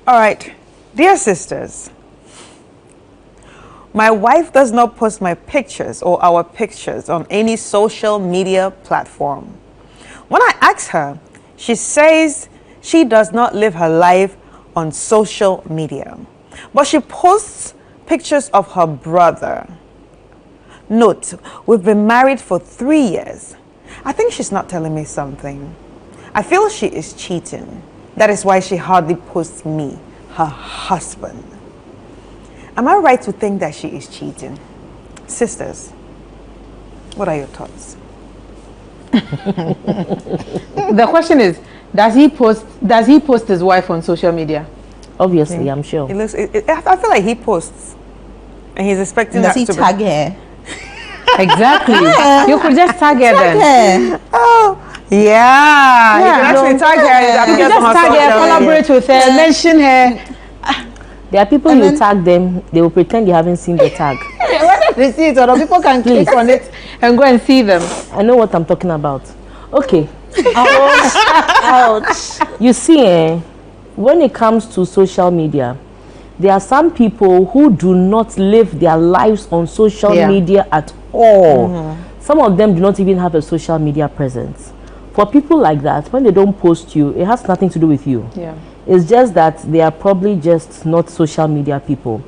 All right, dear sisters, my wife does not post my pictures or our pictures on any social media platform. When I ask her, she says she does not live her life on social media, but she posts pictures of her brother. Note, we've been married for 3 years. I think she's not telling me something. I feel she is cheating. That is why she hardly posts me, her husband. Am I right to think that she is cheating? Sisters, what are your thoughts? The question is, does he post his wife on social media? Obviously, I'm sure. I feel like he posts, and he's expecting Does that he to tag her? Exactly. You could just tag her then. Her. Oh, yeah. You can actually tag her. You just tag her, collaborate with her, mention her. There are people you tag them, they will pretend you haven't seen the tag. When they see it, other people can click on it and go and see them. I know what I'm talking about. Okay. Ouch. You see, when it comes to social media, there are some people who do not live their lives on social media at all. Some of them do not even have a social media presence. For people like that, when they don't post you, it has nothing to do with you. Yeah. It's just that they are probably just not social media people.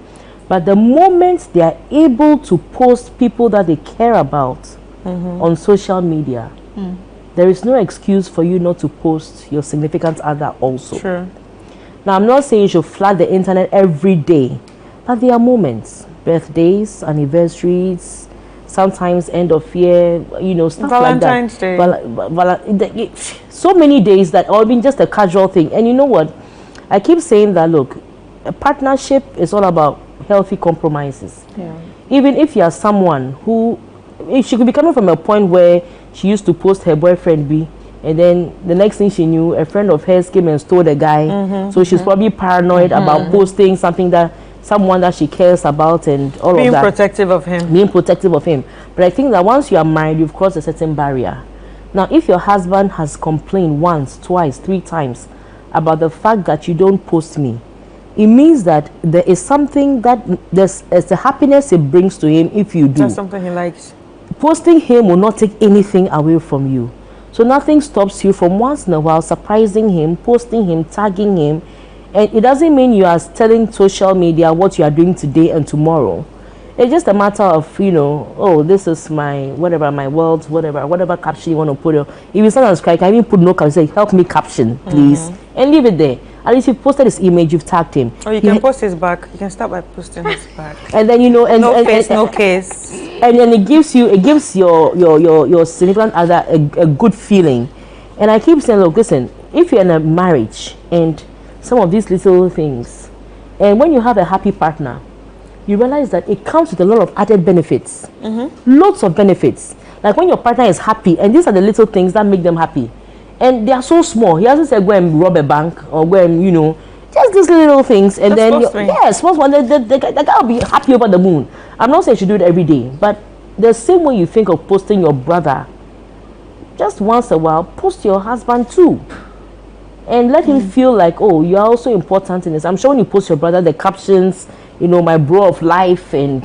But the moment they are able to post people that they care about on social media, there is no excuse for you not to post your significant other also. True. Now, I'm not saying you should flood the internet every day, but there are moments, birthdays, anniversaries, sometimes end of year, stuff Valentine's like that. Day. So many days that, or even just a casual thing. And you know what? I keep saying that, look, a partnership is all about healthy compromises. Yeah. Even if you are someone who, if she could be coming from a point where she used to post her boyfriend B, and then the next thing she knew, a friend of hers came and stole the guy. So she's probably paranoid about posting someone that she cares about and all of that. Being protective of him. Being protective of him. But I think that once you are married, you've crossed a certain barrier. Now, if your husband has complained once, twice, 3 times about the fact that you don't post me, it means that there is something that there's the happiness it brings to him if you do. That's something he likes. Posting him will not take anything away from you. So nothing stops you from once in a while surprising him, posting him, tagging him. And it doesn't mean you are telling social media what you are doing today and tomorrow. It's just a matter of, oh, this is my, whatever, my world, whatever caption you want to put. If you start on Skype, I even put no caption, say, help me caption, please. And leave it there. At least you've posted his image, you've tagged him. Or you can post his back. You can start by posting his back. And then, no face, no case. And then it gives your significant other a good feeling. And I keep saying, look, listen, if you're in a marriage and some of these little things, and when you have a happy partner, you realize that it comes with a lot of added benefits. Lots of benefits. Like when your partner is happy, and these are the little things that make them happy. And they are so small. He hasn't said go and rob a bank or go and, just these little things. And then, small one, the guy will be happy over the moon. I'm not saying you should do it every day, but the same way you think of posting your brother, just once a while, post your husband too. And let him feel like, oh, you're also important in this. I'm sure when you post your brother, the captions, my bro of life and,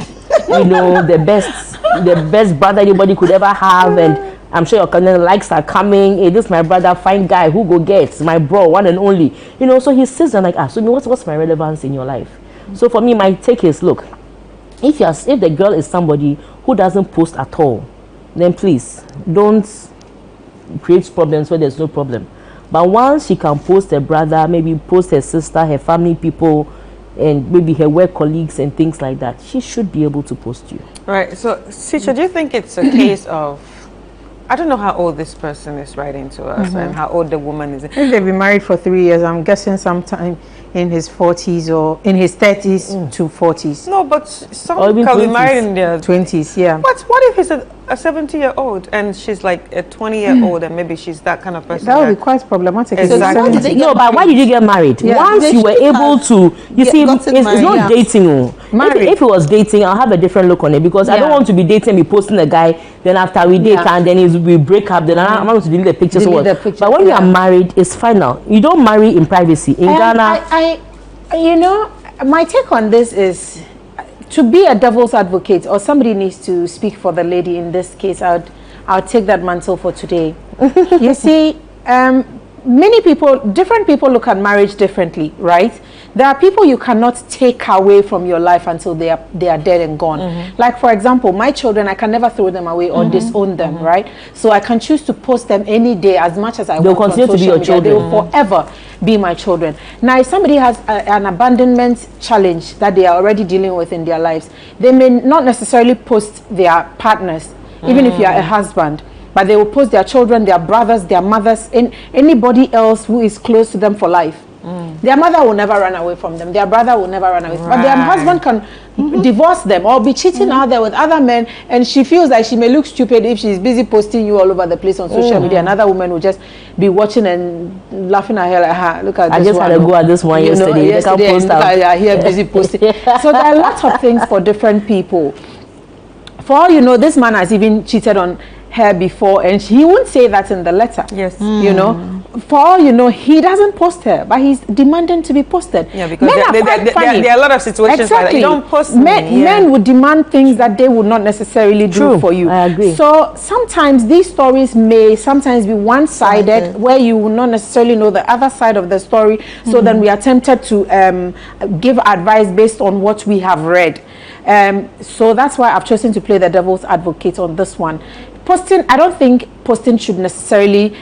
the best brother anybody could ever have. And I'm sure your likes are coming. Hey, this is my brother, fine guy, who go gets my bro, one and only. So he says, I'm like, so what's my relevance in your life? So for me, my take is, look, if the girl is somebody who doesn't post at all, then please don't create problems where there's no problem. But once she can post her brother, maybe post her sister, her family people, and maybe her work colleagues and things like that, she should be able to post you. Right. So, Sicha, do you think it's a case of, I don't know how old this person is writing to us and how old the woman is. If they've been married for 3 years, I'm guessing sometime in his 40s or in his 30s to 40s. No, but some Or even can be 20s. married in their 20s, yeah. What if he's a 70-year-old and she's like a 20-year-old and maybe she's that kind of person? That would be quite problematic. Exactly. No, but why did you get married? Yeah. Once you were able to, you see, it's not dating. Married. If it was dating, I'll have a different look on it because I don't want to be dating, be posting a guy, then after we date and then we break up, then I'm going to delete the pictures. But when you are married, it's final. You don't marry in privacy. In Ghana, You know, my take on this is to be a devil's advocate, or somebody needs to speak for the lady in this case. I'll take that mantle for today. You see, many people, different people look at marriage differently, right? There are people you cannot take away from your life until they are dead and gone. Like, for example, my children, I can never throw them away or disown them, right? So I can choose to post them any day as much as I want. They'll continue to be your children. They will forever be my children. Now, if somebody has an abandonment challenge that they are already dealing with in their lives, they may not necessarily post their partners, even if you are a husband, but they will post their children, their brothers, their mothers, and anybody else who is close to them for life. Their mother will never run away from them. Their brother will never run away. But their husband can divorce them or be cheating out there with other men, and she feels like she may look stupid if she's busy posting you all over the place on social media. Another woman will just be watching and laughing at her like, "Ha, look at this one. I just had a go at this one yesterday. Yesterday and look at here busy posting." So there are lots of things for different people. For all you know, this man has even cheated on her before, and he won't say that in the letter. Yes. You know, for all you know, he doesn't post her, but he's demanding to be posted. Yeah, because there are a lot of situations like that. You don't post men would demand things that they would not necessarily do for you. I agree. So sometimes these stories may sometimes be one-sided, where you will not necessarily know the other side of the story. So then we are tempted to give advice based on what we have read. So that's why I've chosen to play the devil's advocate on this one. Posting, I don't think posting should necessarily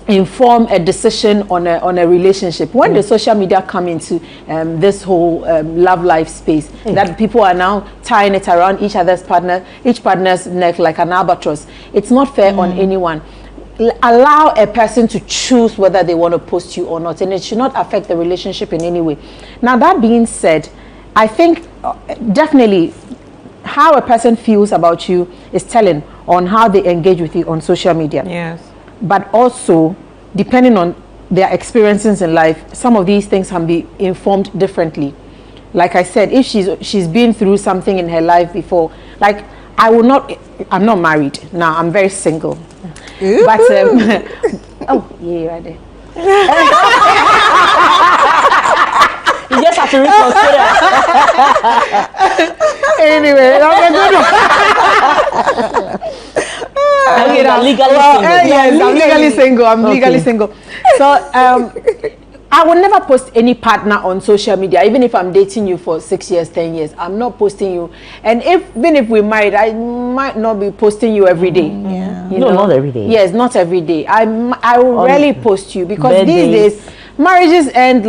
inform a decision on a relationship. When the social media come into this whole love life space, that people are now tying it around each partner's neck like an albatross, it's not fair on anyone. Allow a person to choose whether they want to post you or not, and it should not affect the relationship in any way. Now, that being said, I think definitely how a person feels about you is telling on how they engage with you on social media. Yes. But also, depending on their experiences in life, some of these things can be informed differently. Like I said, if she's been through something in her life before, like I'm not married now, I'm very single. But oh yeah, right there. You just have to reconsider. Anyway, that's a good one. I'm legally single. Yes, I'm legally single. I'm legally single. So I will never post any partner on social media, even if I'm dating you for 6 years, 10 years. I'm not posting you. And even if we're married, I might not be posting you every day. You know? Not every day. Yes, not every day. I will rarely post you, because these days marriages end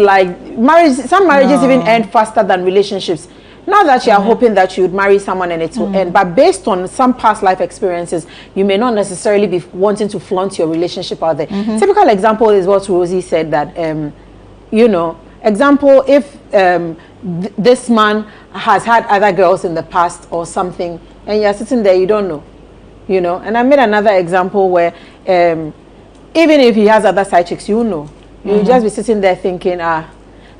some marriages even end faster than relationships. Not that you are hoping that you would marry someone and it will end, but based on some past life experiences, you may not necessarily be wanting to flaunt your relationship out there. Typical example is what Rosie said, that you know, example, if this man has had other girls in the past or something, and you're sitting there, you don't know, you know. And I made another example where even if he has other side chicks, you know, you just be sitting there thinking,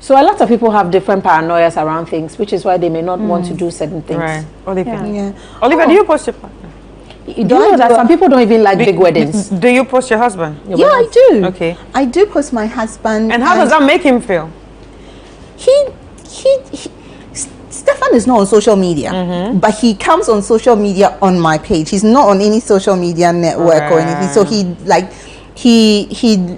so a lot of people have different paranoias around things, which is why they may not want to do certain things. Right. Olivia, Olivia, do you post your partner? Do you know that some people don't even like big weddings? Do you post your husband? Yeah, I do. Okay. I do post my husband. And how does that make him feel? Stefan is not on social media, but he comes on social media on my page. He's not on any social media network or anything. So he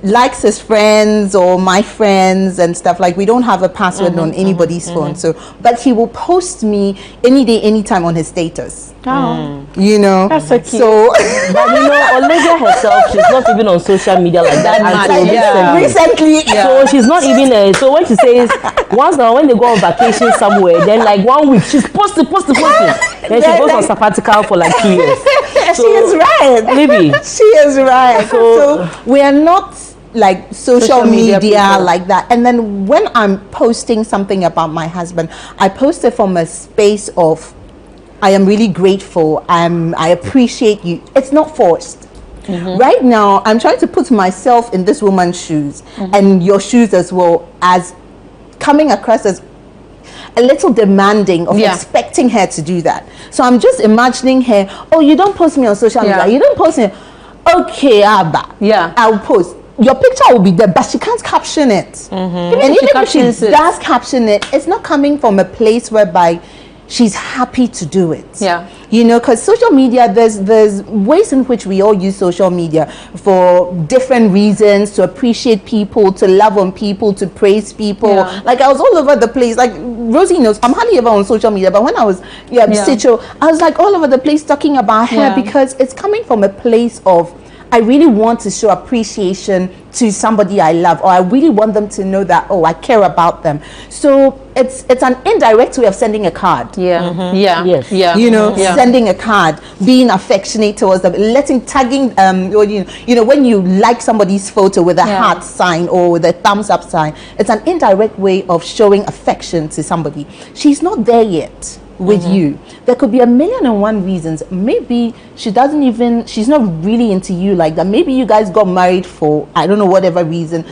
likes his friends or my friends and stuff. Like, we don't have a password on anybody's phone. So, but he will post me any day, anytime on his status. You know, that's so cute. So, but you know, Olivia herself, she's not even on social media like that until recently. So she's not even. So when she says once now, when they go on vacation somewhere, then like 1 week she's posting. Then she goes on sabbatical for like 2 years. So, she is right. Libby. She is right. So we are not like social media like that. And then when I'm posting something about my husband, I post it from a space of, I am really grateful. I appreciate you. It's not forced. Right now, I'm trying to put myself in this woman's shoes and your shoes as well, as coming across as a little demanding of expecting her to do that. So I'm just imagining her, oh, you don't post me on social media. You don't post me. Okay, Abba. I'll post. your picture will be there, but she can't caption it. And even if she does caption it, it's not coming from a place whereby she's happy to do it. Yeah. You know, because social media, there's ways in which we all use social media for different reasons, to appreciate people, to love on people, to praise people. Yeah. Like, I was all over the place. Like, Rosie knows, I'm hardly ever on social media, but when I was Stitcho, I was like all over the place talking about her because it's coming from a place of, I really want to show appreciation to somebody I love, or I really want them to know that, oh, I care about them. So it's an indirect way of sending a card. You know, sending a card, being affectionate towards them, tagging, or, you know, when you like somebody's photo with a heart sign or with a thumbs up sign, it's an indirect way of showing affection to somebody. She's not there yet with you. There could be 1,000,001 reasons. Maybe she's not really into you like that. Maybe you guys got married for, I don't know, whatever reason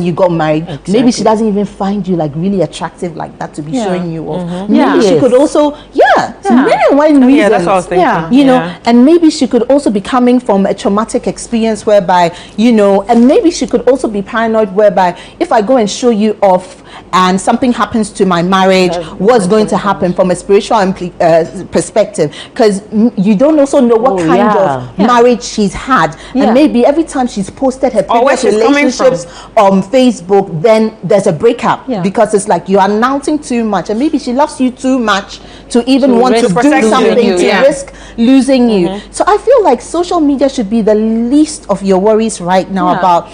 you got married. Exactly. Maybe she doesn't even find you like really attractive like that to be showing you off. Maybe she could also, it's 1,000,001 reasons. Yeah, that's what I was thinking. You know, and maybe she could also be coming from a traumatic experience whereby, you know, and maybe she could also be paranoid whereby if I go and show you off and something happens to my marriage, what's going to happen from a spiritual perspective? Because you don't also know what kind of marriage she's had, and maybe every time she's posted her previous relationships on Facebook, then there's a breakup because it's like you're announcing too much, and maybe she loves you too much to even want to do something to risk losing you. So I feel like social media should be the least of your worries right now about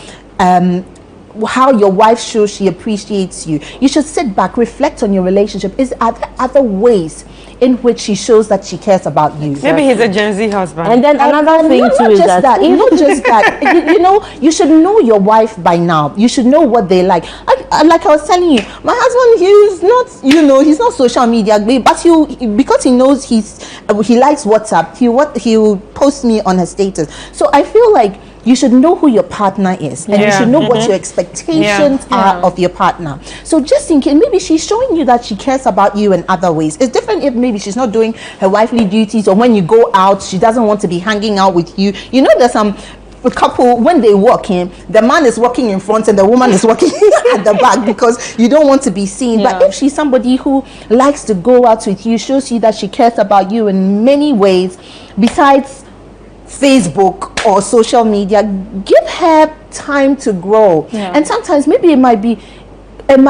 how your wife shows she appreciates you. You should sit back, reflect on your relationship. Are there other ways in which she shows that she cares about you? Maybe he's a Gen Z husband. And then another thing too is that not just that. You know, you should know your wife by now. You should know what they like. Like I was telling you, my husband, he's not, you know, he's not social media, but because he knows he likes WhatsApp, he'll post me on her status. So I feel like you should know who your partner is, and you should know what your expectations are of your partner. So just in case, maybe she's showing you that she cares about you in other ways. It's different if maybe she's not doing her wifely duties, or when you go out, she doesn't want to be hanging out with you. You know, there's some couple, when they walk in, the man is walking in front and the woman is walking at the back because you don't want to be seen. But if she's somebody who likes to go out with you, shows you that she cares about you in many ways besides Facebook or social media, give her time to grow. And sometimes maybe it might be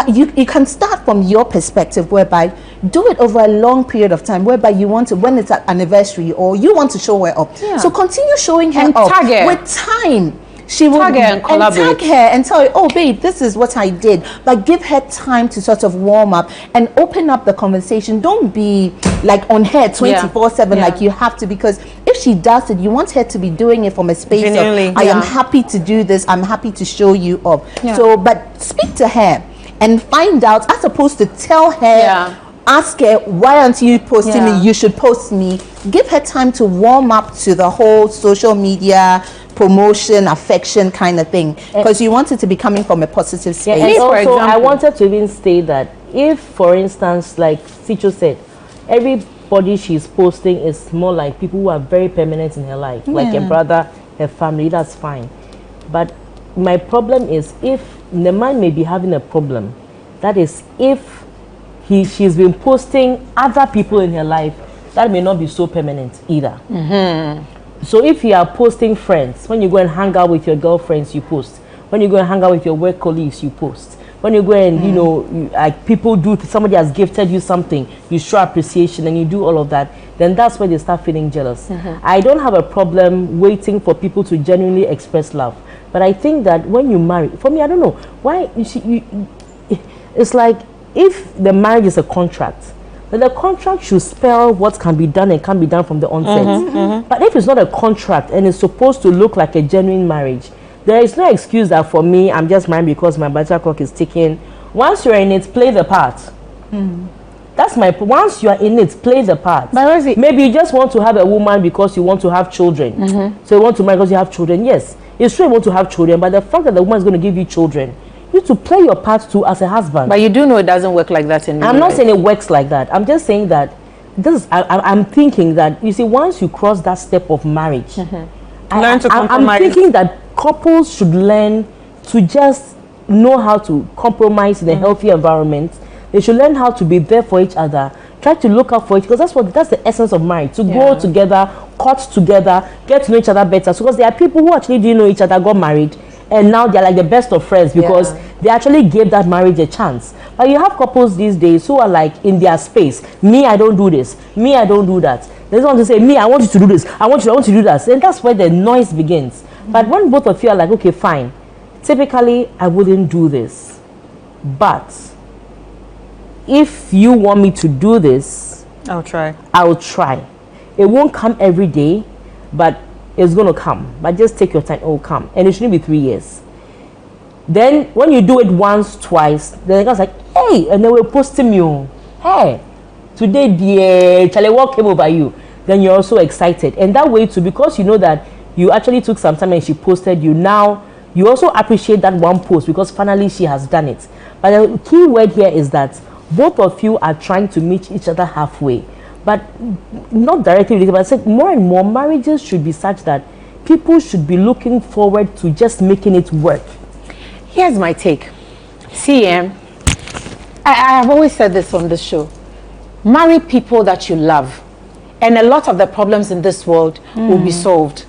you can start from your perspective, whereby do it over a long period of time, whereby you want to, when it's an anniversary or you want to show her up, so continue showing her up with time. She will tag her and collaborate. Tag her and tell her, oh babe, this is what I did. But give her time to sort of warm up and open up the conversation. Don't be like on her 24/7 like you have to, because if she does it, you want her to be doing it from a space of, I am happy to do this, I'm happy to show you up. So, but speak to her and find out, as opposed to tell her, ask her, why aren't you posting me? You should post me. Give her time to warm up to the whole social media promotion, affection kind of thing, because you want it to be coming from a positive space. And also, I wanted to even state that if, for instance, like Sicho said, everybody she's posting is more like people who are very permanent in her life, like her brother, her family, that's fine. But my problem is, if the man may be having a problem, that is if she's been posting other people in her life that may not be so permanent either. So if you are posting friends, when you go and hang out with your girlfriends, you post. When you go and hang out with your work colleagues, you post. When you go and, you know, like people do, somebody has gifted you something, you show appreciation and you do all of that, then that's where they start feeling jealous. I don't have a problem waiting for people to genuinely express love. But I think that when you marry, for me, I don't know, why, it's like, if the marriage is a contract, then the contract should spell what can be done and can't be done from the onset. But if it's not a contract and it's supposed to look like a genuine marriage, there is no excuse that for me, I'm just married because my biological clock is ticking. Once you're in it, play the part. That's my point. Once you are in it, play the part. But maybe you just want to have a woman because you want to have children. So you want to marry because you have children. Yes, it's true you want to have children, but the fact that the woman is going to give you children, you need to play your part too as a husband. But you do know it doesn't work like that in real life. I'm not saying it works like that. I'm just saying that this is, I'm thinking that, you see, once you cross that step of marriage, learn to compromise. I'm thinking that couples should learn to just know how to compromise in a healthy environment. They should learn how to be there for each other. Try to look out for it, because that's the essence of marriage. To go together, cut together, get to know each other better. So, because there are people who actually didn't know each other, got married, and now they're like the best of friends because they actually gave that marriage a chance. But you have couples these days who are like in their space. Me, I don't do this. Me, I don't do that. They just want to say, me, I want you to do this. I want you to do that. And that's where the noise begins. But when both of you are like, okay, fine. Typically, I wouldn't do this. But if you want me to do this, I'll try. It won't come every day, but it's going to come. But just take your time. It will come. And it shouldn't be 3 years. Then when you do it once, twice, then the guy's like, hey, and then we're posting you. Hey, today the Charlie walk came over you. Then you're also excited. And that way too, because you know that you actually took some time and she posted you, now you also appreciate that one post because finally she has done it. But the key word here is that both of you are trying to meet each other halfway. But not directly related, but I said more and more marriages should be such that people should be looking forward to just making it work. Here's my take. See, I have always said this on this show. Marry people that you love, and a lot of the problems in this world will be solved.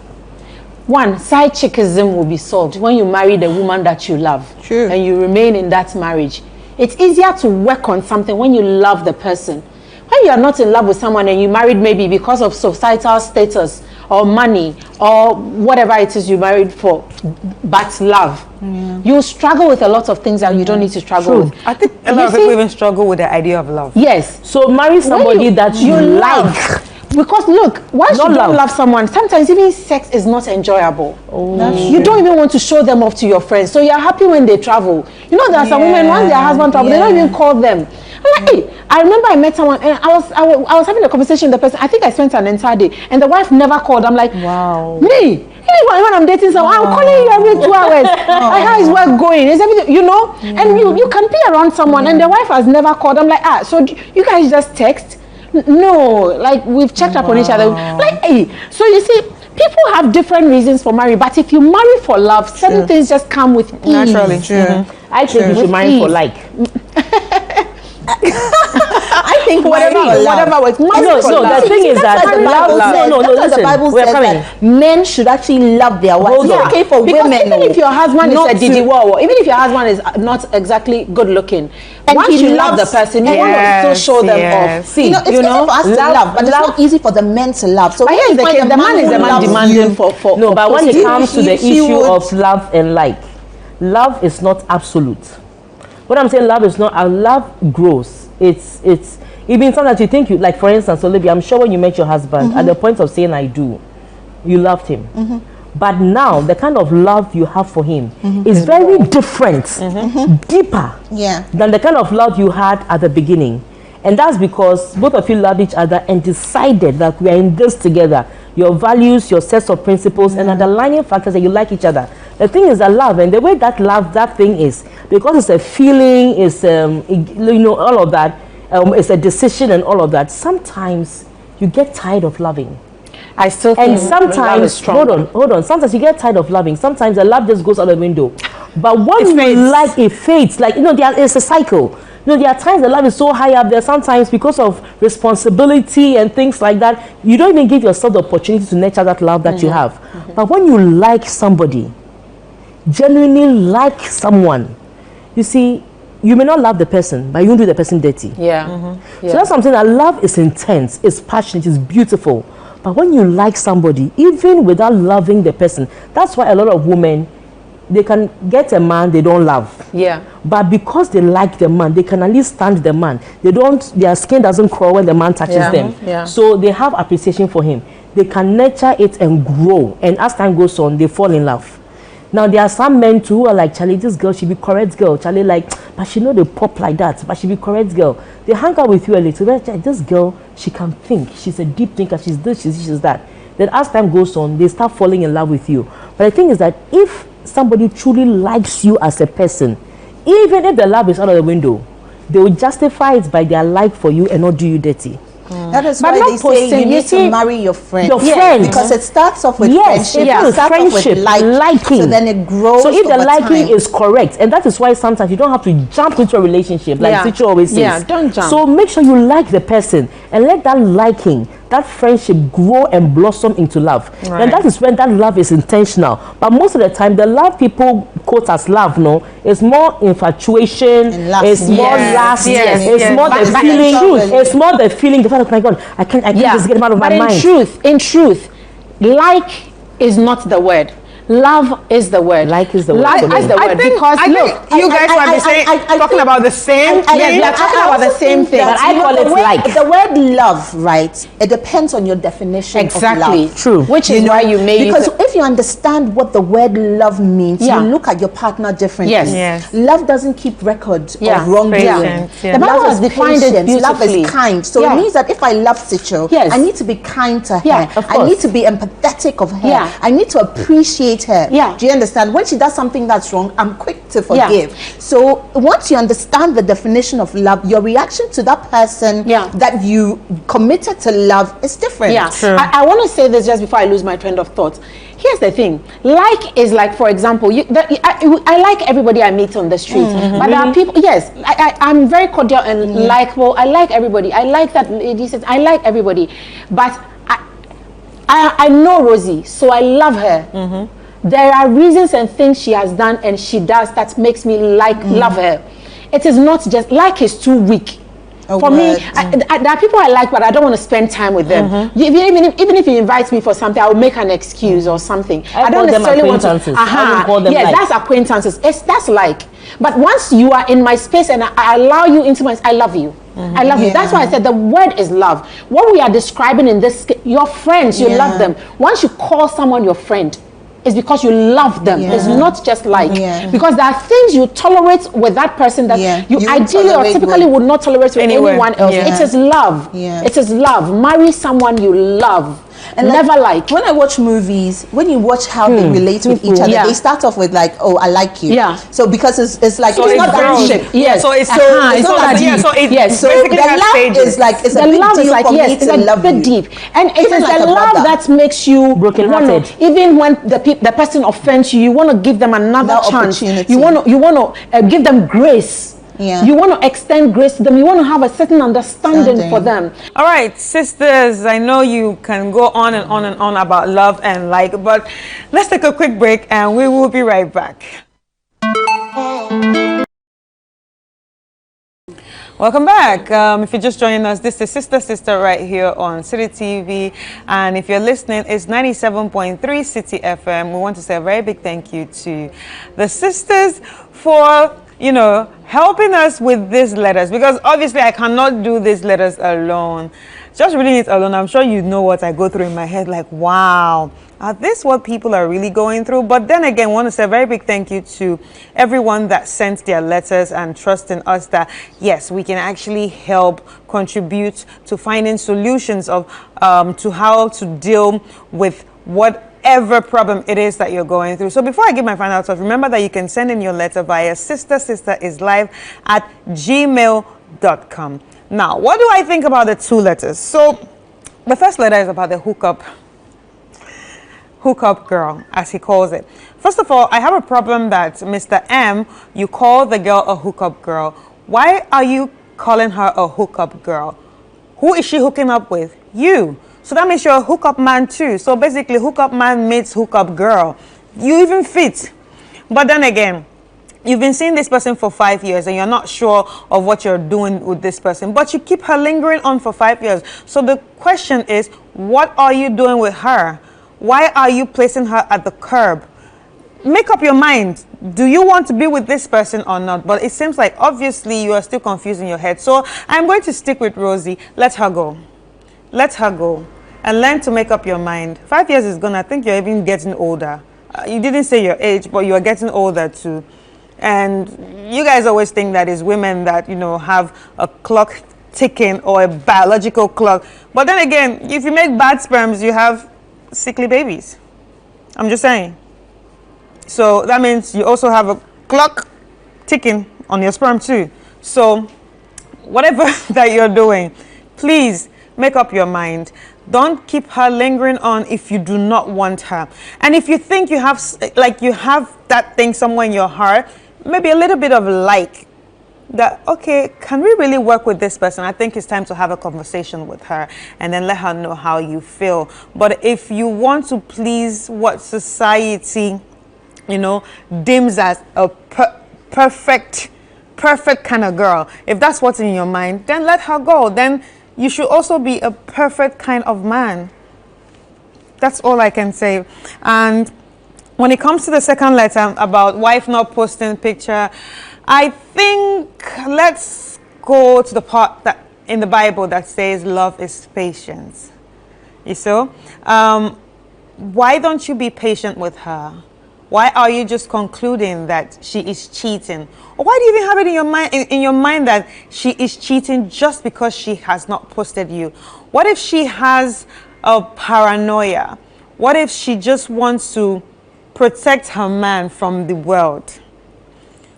One, side chickism will be solved when you marry the woman that you love. True. And you remain in that marriage. It's easier to work on something when you love the person. When you are not in love with someone and you married maybe because of societal status or money or whatever it is you married for, but love, you struggle with a lot of things that you don't need to struggle with. I think a lot of people even struggle with the idea of love. Yes. So marry somebody that you like. Because look, once you don't love someone, sometimes even sex is not enjoyable. You don't even want to show them off to your friends. So you're happy when they travel. You know, there are some women, once their husband travels, they don't even call them. I'm like, hey, I remember I met someone and I was having a conversation with the person. I think I spent an entire day and the wife never called. I'm like, wow. Me? When I'm dating someone, I'm calling you every 2 hours. Like, how is work going? Is everything, you know? And you can be around someone and the wife has never called. I'm like, so you guys just text? No, like we've checked up on each other. Like, hey, so you see, people have different reasons for marriage, but if you marry for love, certain things just come with ease. Naturally, true. I think you should marry for like. I think whatever works. No, the thing is that the Bible says that men should actually love their wives. It's okay for because women. Even if your husband is a didi wow, even if your husband is not exactly good looking, and once you love the person, you want to still show them off. See, it's easy for us to love, but it's not easy for the men to love. So here's the case: the man is the man demanding for. No, but when it comes to the issue of love and like, love is not absolute. What I'm saying, love is not. Love grows. It's even sometimes you think you like. For instance, Olivia, I'm sure when you met your husband, at the point of saying "I do," you loved him. But now the kind of love you have for him is very different, deeper than the kind of love you had at the beginning. And that's because both of you loved each other and decided that we are in this together. Your values, your sets of principles, and underlying factors that you like each other. The thing is that love, and the way that love, that thing is, because it's a feeling, it's all of that, it's a decision and all of that. Sometimes you get tired of loving. I still think and sometimes hold on. Sometimes you get tired of loving. Sometimes the love just goes out the window. But what you like, it fades. Like it's a cycle. There are times the love is so high up there. Sometimes because of responsibility and things like that, you don't even give yourself the opportunity to nurture that love that you have. But when you like somebody, genuinely like someone, you see, you may not love the person, but you won't do the person dirty. So that's something that love is intense, it's passionate, it's beautiful. But when you like somebody, even without loving the person, that's why a lot of women, they can get a man they don't love. But because they like the man, they can at least stand the man. Their skin doesn't crawl when the man touches them. So they have appreciation for him. They can nurture it and grow. And as time goes on, they fall in love. Now there are some men too who are like, Charlie, this girl, she be correct girl. Charlie like, but she know they pop like that, but she be correct girl. They hang out with you a little. This girl, she can think. She's a deep thinker. She's this, she's that. Then as time goes on, they start falling in love with you. But the thing is that if somebody truly likes you as a person, even if the love is out of the window, they will justify it by their like for you and not do you dirty. That is But why not they say posting, you need see, to marry your friend. your friend. Because it starts off with Yes, friendship. it It is starts off with friendship, liking. So then it grows. So if the over liking time. is correct, and that is why sometimes you don't have to jump into a relationship, like Teacher always says. Yeah, don't jump. So make sure you like the person and let that liking, that friendship grow and blossom into love. Right. And that is when that love is intentional. But most of the time, the love people quote as love, no, is more infatuation, And lust. it's more lust, it's more the But feeling, truth. it's more the feeling. The fact, oh my God, I can't just get him out of my mind. In truth, like is not the word. Love is the word. Like is the word. Like is the word. Because look, you guys might be saying, talking about the same thing. Yes, we are talking about the same thing. But I call it like. The word love, right? It depends on your definition Exactly. of love. True. Which is why you may Because use if you understand what the word love means, you look at your partner differently. Yes. Love doesn't keep records Yeah. of wrongdoing. Patience, yeah. The Bible Love has is defined it patience. Love beautifully. is kind. So Yeah. it means that if I love Sicho, Yes. I need to be kind to her. Yeah, of I need to be empathetic of her. Yeah. I need to appreciate her. Yeah. Do you understand? When she does something that's wrong, I'm quick to forgive. So once you understand the definition of love, your reaction to that person that you committed to love is different. Yeah, True. I want to say this just before I lose my train of thought. Here's the thing: like is like, for example, I like everybody I meat on the street, but there are people. Yes, I'm very cordial and likable. I like everybody. I like that lady says I like everybody, but I know Rosie, so I love her. There are reasons and things she has done and she does that makes me love her. It is not just like is too weak. For me, there are people I like, but I don't want to spend time with them. Even if he invites me for something, I will make an excuse or something. I don't necessarily want to. Yes, that's acquaintances. That's like. But once you are in my space and I allow you into my, I love you. I love you. That's why I said the word is love. What we are describing in this, your friends, you love them. Once you call someone your friend, it's because you love them. It's not just like. Because there are things you tolerate with that person that you ideally or typically would not tolerate with anyone else. It is love. It is love. Marry someone you love. And never like. When I watch movies, when you watch how they relate with each other, they start off with like, "Oh, I like you." Yeah. So because it's like So it's it's not that friendship. deep. Yeah. So it's it's not that deep. So it's Yes. So basically the has love stages. is like it's a The big love is deal like, for yes, me it's to a love bit you. deep, and it is like the a love brother. that makes you Broken-hearted. even when the person offends you, you want to give them another That chance. opportunity. You want to give them grace. Yeah. You want to extend grace to them. You want to have a certain understanding for them. All right, sisters, I know you can go on and on and on about love and like, but let's take a quick break and we will be right back. Welcome back. If you're just joining us, this is Sister right here on City TV. And if you're listening, it's 97.3 City FM. We want to say a very big thank you to the sisters for, helping us with these letters. Because obviously I cannot do these letters alone. Just reading it alone, I'm sure you know what I go through in my head. Like, wow, are this what people are really going through? But then again, I want to say a very big thank you to everyone that sent their letters and trust in us that, yes, we can actually help contribute to finding solutions of to how to deal with whatever problem it is that you're going through. So before I give my final thoughts, remember that you can send in your letter via sisterislive@gmail.com. Now, what do I think about the two letters? So the first letter is about the hookup girl, as he calls it. First of all, I have a problem that Mr. M, you call the girl a hookup girl. Why are you calling her a hookup girl? Who is she hooking up with? You. So that means you're a hookup man too. So basically, hookup man meets hookup girl. You even fit. But then again, you've been seeing this person for 5 years and you're not sure of what you're doing with this person, but you keep her lingering on for 5 years. So the question is, what are you doing with her? Why are you placing her at the curb? Make up your mind. Do you want to be with this person or not? But it seems like obviously you are still confused in your head. So I'm going to stick with Rosie. Let her go. Let her go. And learn to make up your mind. 5 years is gone. I think you're even getting older. You didn't say your age, but you are getting older too. And you guys always think that it's women that, have a clock ticking or a biological clock. But then again, if you make bad sperms, you have sickly babies. I'm just saying. So that means you also have a clock ticking on your sperm too. So whatever that you're doing, please make up your mind. Don't keep her lingering on if you do not want her. And if you think you have that thing somewhere in your heart, maybe a little bit of that, okay, can we really work with this person? I think it's time to have a conversation with her and then let her know how you feel. But if you want to please what society, deems as a perfect kind of girl, if that's what's in your mind, then let her go. Then you should also be a perfect kind of man. That's all I can say. And when it comes to the second letter about wife not posting picture, I think let's go to the part that in the Bible that says love is patience. You saw? Why don't you be patient with her? Why are you just concluding that she is cheating? Or why do you even have it in your mind that she is cheating just because she has not posted you? What if she has a paranoia? What if she just wants to protect her man from the world?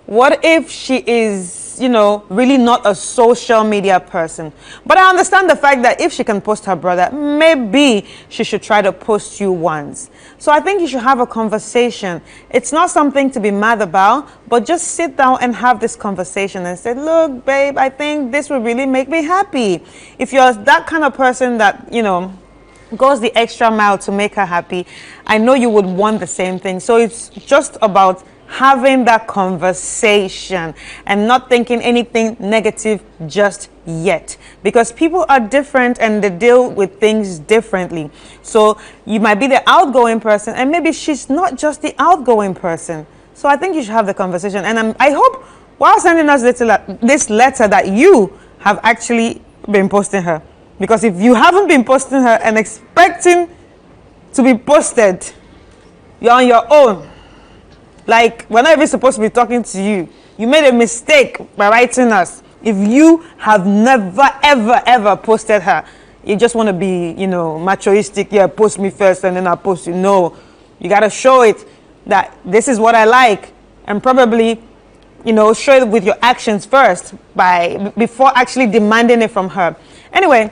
What if she is, really not a social media person? But I understand the fact that if she can post her brother, maybe she should try to post you once. So I think you should have a conversation. It's not something to be mad about, but just sit down and have this conversation and say, look, babe, I think this will really make me happy. If you're that kind of person that, goes the extra mile to make her happy, I know you would want the same thing. So it's just about having that conversation and not thinking anything negative just yet, because people are different and they deal with things differently. So you might be the outgoing person and maybe she's not just the outgoing person. So I think you should have the conversation, and I hope while sending us this letter that you have actually been posting her, because if you haven't been posting her and expecting to be posted, you're on your own. Like, we're not even supposed to be talking to you. You made a mistake by writing us. If you have never, ever posted her, you just want to be, machoistic. Yeah, post me first and then I'll post you. No, you got to show it that this is what I like. And probably, show it with your actions first before actually demanding it from her. Anyway,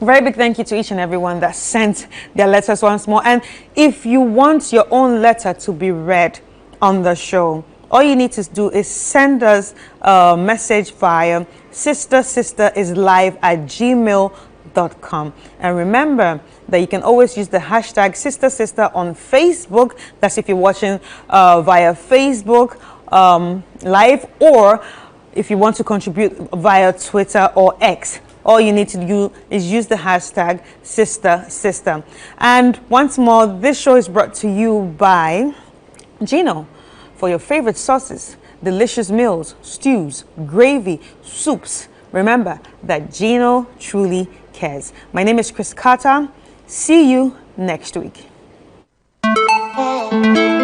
very big thank you to each and everyone that sent their letters once more. And if you want your own letter to be read on the show, all you need to do is send us a message via sisterislive@gmail.com. And remember that you can always use the hashtag sister on Facebook. That's if you're watching via Facebook live, or if you want to contribute via Twitter or X. All you need to do is use the hashtag sister. And once more, this show is brought to you by Gino, for your favorite sauces, delicious meals, stews, gravy, soups. Remember that Gino truly cares. My name is Chris Carter. See you next week.